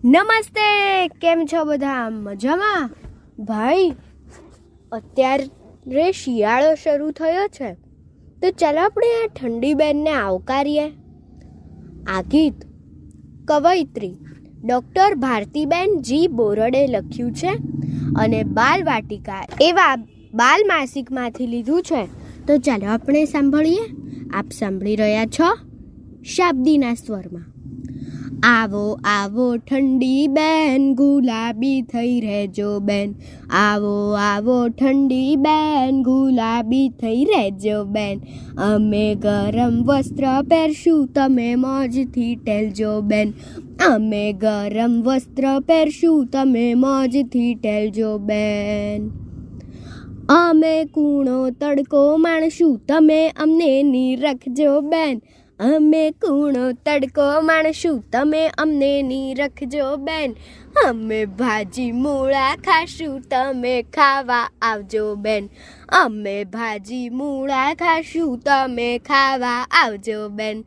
નમસ્તે, કેમ છો બધા? મજામાં? ભાઈ, અત્યારે શિયાળો શરૂ થયો છે, તો ચાલો આપણે આ ઠંડી બેનને આવકારીએ. આ ગીત કવયિત્રી ડૉક્ટર ભારતીબેન જી બોરડે લખ્યું છે અને બાલવાટિકા એવા બાલ માસિકમાંથી લીધું છે. તો ચાલો આપણે સાંભળીએ. આપ સાંભળી રહ્યા છો શાબ્દીના સ્વરમાં. આવો આવો ઠંડી બેન, ગુલાબી થઈ રહેજો બેન. આવો આવો ઠંડી બેન, ગુલાબી થઈ રહેજો બેન. અમે ગરમ વસ્ત્ર પહેરશું, તમે મોજથી ટેલજો બેન. અમે ગરમ વસ્ત્ર પહેરશું, તમે મોજથી ટેલજો બેન. અમે કૂણો તડકો માણશું, તમે અમને નીરખજો બેન. અમે કૂણો તડકો માણશું, તમે અમને નીરખજો બેન. અમે ભાજી મૂળા ખાશું, તમે ખાવા આવજો બેન. અમે ભાજી મૂળા ખાશું, તમે ખાવા આવજો બેન.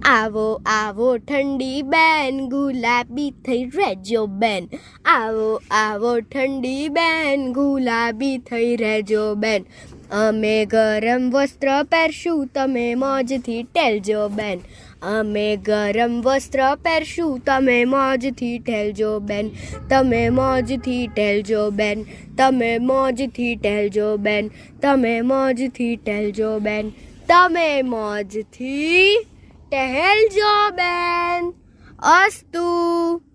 આવો આવો ઠંડી બેન, ગુલાબી થઈ રહેજો બેન. આવો આવો ઠંડી બેન, ગુલાબી થઈ રહેજો બેન. અમે ગરમ વસ્ત્ર પહેરશું, તમે મોજથી ટેલજો બેન. અમે ગરમ વસ્ત્ર પહેરશું, તમે મોજથી ટેલજો બેન. તમે મોજથી ટેલજો બેન. તમે મોજથી ટેલજો બેન. તમે મોજથી ટેલજો બેન. તમે મોજથી ટહેલજો બેન. અસ્તુ.